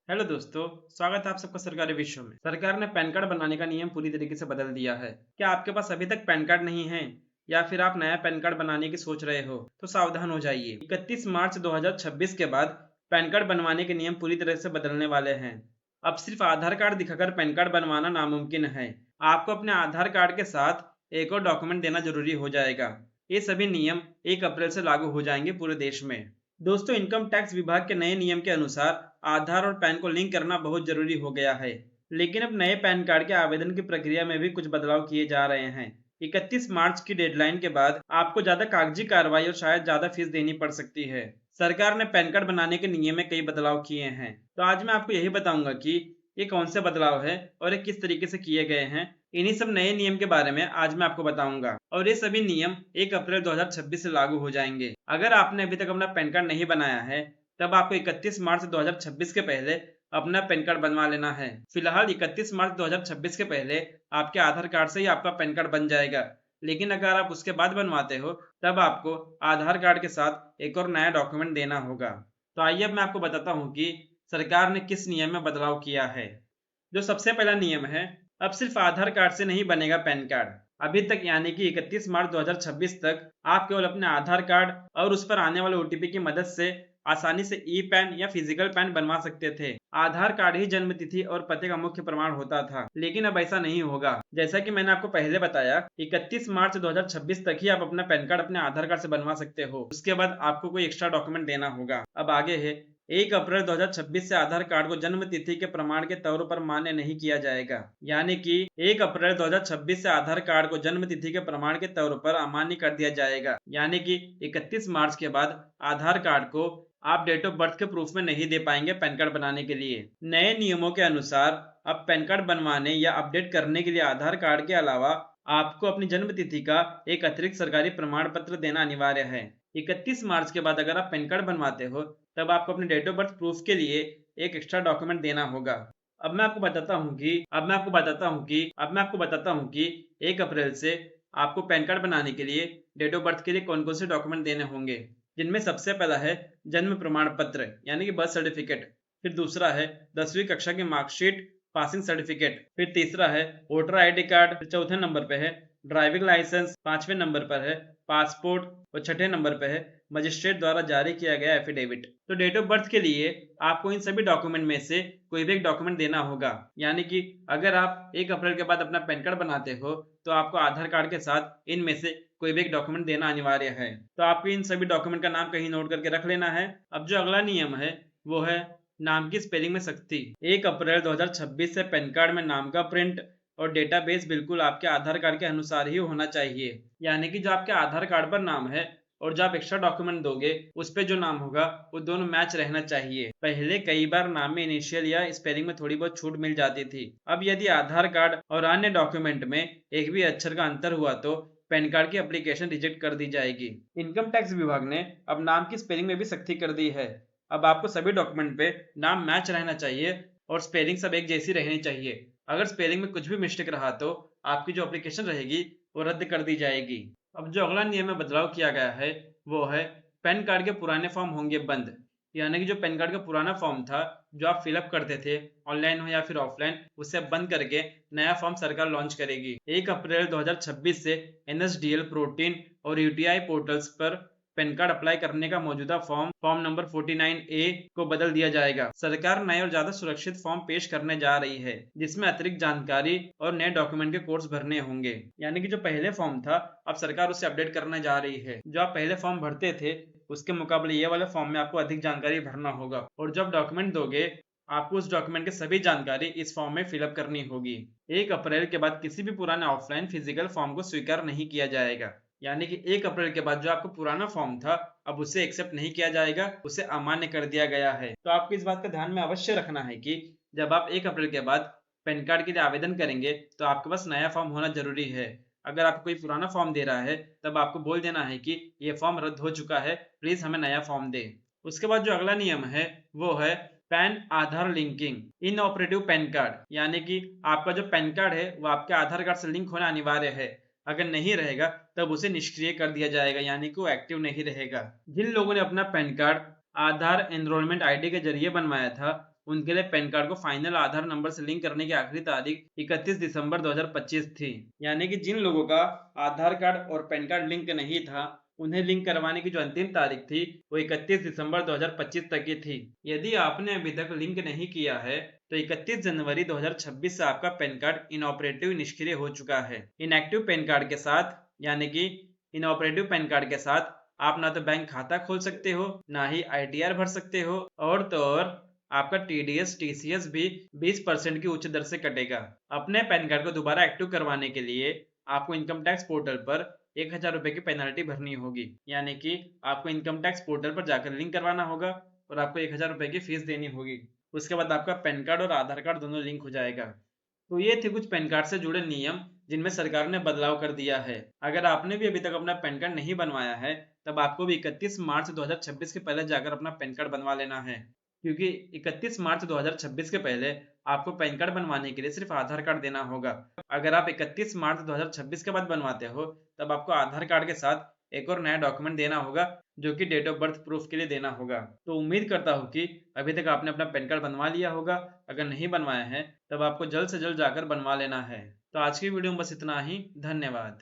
Hello दोस्तों, स्वागत है आप सबका सरकारी विषयों में। सरकार ने पैन कार्ड बनाने का नियम पूरी तरीके से बदल दिया है। क्या आपके पास अभी तक पैन कार्ड नहीं है या फिर आप नया पैन कार्ड बनाने की सोच रहे हो तो सावधान हो जाइए। 31 मार्च 2026 के बाद पैन कार्ड बनवाने के नियम पूरी तरह से बदलने वाले हैं। अब सिर्फ आधार कार्ड दिखाकर पैन कार्ड बनवाना नामुमकिन है। आपको अपने आधार कार्ड के साथ एक और डॉक्यूमेंट देना जरूरी हो जाएगा। ये सभी नियम 1 अप्रैल से लागू हो जाएंगे पूरे देश में। दोस्तों, इनकम टैक्स विभाग के नए नियम के अनुसार आधार और पैन को लिंक करना बहुत जरूरी हो गया है। लेकिन अब नए पैन कार्ड के आवेदन की प्रक्रिया में भी कुछ बदलाव किए जा रहे हैं। 31 मार्च की डेडलाइन के बाद आपको ज्यादा कागजी कार्रवाई और शायद ज्यादा फीस देनी पड़ सकती है। सरकार ने पैन कार्ड बनाने के नियम में कई बदलाव किए हैं, तो आज मैं आपको यही बताऊंगा कि ये कौन से बदलाव है और ये किस तरीके से किए गए हैं। इन्हीं सब नए नियम के बारे में आज मैं आपको बताऊंगा और ये सभी नियम 1 अप्रैल 2026 से लागू हो जाएंगे। अगर आपने अभी तक अपना पैन कार्ड नहीं बनाया है तब आपको 31 मार्च 2026 के पहले अपना पैन कार्ड बनवा लेना है। फिलहाल 31 मार्च 2026 के पहले आपके आधार कार्ड से ही आपका पैन कार्ड बन जाएगा, लेकिन अगर आप उसके बाद बनवाते हो तब आपको आधार कार्ड के साथ एक और नया डॉक्यूमेंट देना होगा। तो आइए अब मैं आपको बताता हूँ कि सरकार ने किस नियम में बदलाव किया है। जो सबसे पहला नियम है, अब सिर्फ आधार कार्ड से नहीं बनेगा पैन कार्ड। अभी तक यानी कि 31 मार्च 2026 तक आप केवल अपने आधार कार्ड और उस पर आने वाले ओटीपी की मदद से आसानी से ई पैन या फिजिकल पैन बनवा सकते थे। आधार कार्ड ही जन्म तिथि और पते का मुख्य प्रमाण होता था, लेकिन अब ऐसा नहीं होगा। जैसा कि मैंने आपको पहले बताया, 31 मार्च 2026 तक ही आप अपना पैन कार्ड अपने आधार कार्ड से बनवा सकते हो। उसके बाद आपको कोई एक्स्ट्रा डॉक्यूमेंट देना होगा। अब आगे है, 1 अप्रैल 2026 से आधार कार्ड को जन्म तिथि के प्रमाण के तौर पर मान्य नहीं किया जाएगा। यानी कि 1 अप्रैल 2026 से आधार कार्ड को जन्म तिथि के प्रमाण के तौर पर अमान्य कर दिया जाएगा। यानी कि 31 मार्च के बाद आधार कार्ड को आप डेट ऑफ बर्थ के प्रूफ में नहीं दे पाएंगे पैन कार्ड बनाने के लिए। नए नियमों के अनुसार अब पैन कार्ड बनवाने या अपडेट करने के लिए आधार कार्ड के अलावा आपको अपनी जन्म तिथि का एक अतिरिक्त सरकारी प्रमाण पत्र देना अनिवार्य है। 31 मार्च के बाद अगर आप पैन कार्ड बनवाते हो तब आपको अपने डेट ऑफ बर्थ प्रूफ के लिए एक एक्स्ट्रा डॉक्यूमेंट देना होगा। अब मैं आपको बताता हूँ कि 1 अप्रैल से आपको पैन कार्ड बनाने के लिए डेट ऑफ बर्थ के लिए कौन कौन से डॉक्यूमेंट देने होंगे, जिनमें सबसे पहला है जन्म प्रमाण पत्र यानी कि बर्थ सर्टिफिकेट। फिर दूसरा है 10वीं कक्षा की मार्कशीट, पासिंग सर्टिफिकेट। फिर तीसरा है वोटर आईडी कार्ड। फिर चौथे नंबर पे है ड्राइविंग लाइसेंस। पांचवें नंबर पर है पासपोर्ट और छठे नंबर पे है मजिस्ट्रेट द्वारा जारी किया गया एफिडेविट। तो डेट ऑफ बर्थ के लिए आपको इन सभी डॉक्यूमेंट में से कोई भी एक डॉक्यूमेंट देना होगा। यानी कि अगर आप 1 अप्रैल के बाद अपना पैन कार्ड बनाते हो तो आपको आधार कार्ड के साथ इनमें से कोई भी एक डॉक्यूमेंट देना अनिवार्य है। तो आपको इन सभी डॉक्यूमेंट का नाम कहीं नोट करके रख लेना है। अब जो अगला नियम है वो है नाम की स्पेलिंग में सख्ती। 1 अप्रैल 2026 से पैन कार्ड में नाम का प्रिंट और डेटाबेस बिल्कुल आपके आधार कार्ड के अनुसार ही होना चाहिए। यानी कि जो आपके आधार कार्ड पर नाम है और जो आप एक्स्ट्रा डॉक्यूमेंट दोगे उस पे जो नाम होगा वो दोनों मैच रहना चाहिए। पहले कई बार नाम में इनिशियल या स्पेलिंग में थोड़ी बहुत छूट मिल जाती थी। अब यदि आधार कार्ड और अन्य डॉक्यूमेंट में एक भी अक्षर का अंतर हुआ तो पैन कार्ड की एप्लीकेशन रिजेक्ट कर दी जाएगी। इनकम टैक्स विभाग ने अब नाम की स्पेलिंग में भी सख्ती कर दी है। अब आपको सभी डॉक्यूमेंट पे नाम मैच रहना चाहिए और स्पेलिंग सब एक जैसी रहनी चाहिए। अगर स्पेलिंग में कुछ भी मिस्टेक रहा तो आपकी जो एप्लीकेशन रहेगी वो रद्द कर दी जाएगी। अब जो अगला नियम में बदलाव किया गया है वो है पैन कार्ड के पुराने फॉर्म होंगे बंद। यानी कि जो पैन कार्ड का पुराना फॉर्म था जो आप फिलअप करते थे ऑनलाइन हो या फिर ऑफलाइन, उसे बंद करके नया फॉर्म सरकार लॉन्च करेगी। 1 अप्रैल 2026 से एनएसडीएल प्रोटीन और यूटीआई पोर्टल्स पर पैन कार्ड अप्लाई करने का मौजूदा फॉर्म नंबर 49A को बदल दिया जाएगा। सरकार नए और ज्यादा सुरक्षित फॉर्म पेश करने जा रही है जिसमें अतिरिक्त जानकारी और नए डॉक्यूमेंट के कोर्स भरने होंगे। यानी कि जो पहले फॉर्म था अब सरकार उसे अपडेट करने जा रही है। जो आप पहले फॉर्म भरते थे उसके मुकाबले ये वाले फॉर्म में आपको अधिक जानकारी भरना होगा और जब डॉक्यूमेंट दोगे आपको उस डॉक्यूमेंट की सभी जानकारी इस फॉर्म में फिलअप करनी होगी। 1 अप्रैल के बाद किसी भी पुराने ऑफलाइन फिजिकल फॉर्म को स्वीकार नहीं किया जाएगा। यानी कि 1 अप्रैल के बाद जो आपको पुराना फॉर्म था अब उसे एक्सेप्ट नहीं किया जाएगा, उसे अमान्य कर दिया गया है। तो आपको इस बात का ध्यान में अवश्य रखना है कि जब आप 1 अप्रैल के बाद पैन कार्ड के लिए आवेदन करेंगे तो आपके पास नया फॉर्म होना जरूरी है। अगर आपको कोई पुराना फॉर्म दे रहा है तब आपको बोल देना है कि ये फॉर्म रद्द हो चुका है, प्लीज हमें नया फॉर्म दे। उसके बाद जो अगला नियम है वो है पैन आधार लिंकिंग इन ऑपरेटिव पैन कार्ड। यानी कि आपका जो पैन कार्ड है वो आपके आधार कार्ड से लिंक होना अनिवार्य है। अगर नहीं रहेगा तब उसे निष्क्रिय कर दिया जाएगा, यानी कि वो एक्टिव नहीं रहेगा। जिन लोगों ने अपना पैन कार्ड आधार एनरोलमेंट आईडी के जरिए बनवाया था उनके लिए पैन कार्ड को फाइनल आधार नंबर से लिंक करने की आखिरी तारीख 31 दिसंबर 2025 थी। यानी कि जिन लोगों का आधार कार्ड और पैन कार्ड लिंक नहीं था, उन्हें लिंक करवाने की जो अंतिम तारीख थी वो 31 दिसंबर 2025 तक की थी। यदि आपने अभी तक लिंक नहीं किया है तो 31 जनवरी 2026 से आपका पैन कार्ड इनऑपरेटिव निष्क्रिय हो चुका है। इनएक्टिव पैन कार्ड के साथ यानी कि इनऑपरेटिव पैन कार्ड के साथ आप ना तो बैंक खाता खोल सकते हो, ना ही ITR भर सकते हो, और तो और आपका TDS TCS भी 20% की उच्च दर से कटेगा। अपने पैन कार्ड को दोबारा एक्टिव करवाने के लिए आपको इनकम टैक्स पोर्टल पर 1000 रुपए की पेनल्टी भरनी होगी। यानी कि आपको इनकम टैक्स पोर्टल पर जाकर लिंक करवाना होगा और आपको 1000 रुपए की फीस देनी होगी। उसके बाद आपका पैन कार्ड और आधार कार्ड दोनों लिंक हो जाएगा। तो ये थे कुछ पैन कार्ड से जुड़े नियम जिनमें सरकार ने बदलाव कर दिया है। अगर आपने भी अभी तक अपना पैन कार्ड नहीं बनवाया है, तब आपको भी 31 मार्च 2026 के पहले जाकर अपना पैन कार्ड बनवा लेना है, क्योंकि 31 मार्च 2026 के पहले आपको पैन कार्ड बनवाने के लिए सिर्फ आधार कार्ड देना होगा। अगर आप 31 मार्च 2026 के बाद बनवाते हो, तब आपको आधार कार्ड के साथ एक और नया डॉक्यूमेंट देना होगा, जो कि डेट ऑफ बर्थ प्रूफ के लिए देना होगा। तो उम्मीद करता हूँ कि अभी तक आपने अपना पैन कार्ड बनवा लिया होगा। अगर नहीं बनवाया है, तब आपको जल्द से जल्द जाकर बनवा लेना है। तो आज की वीडियो में बस इतना ही। धन्यवाद।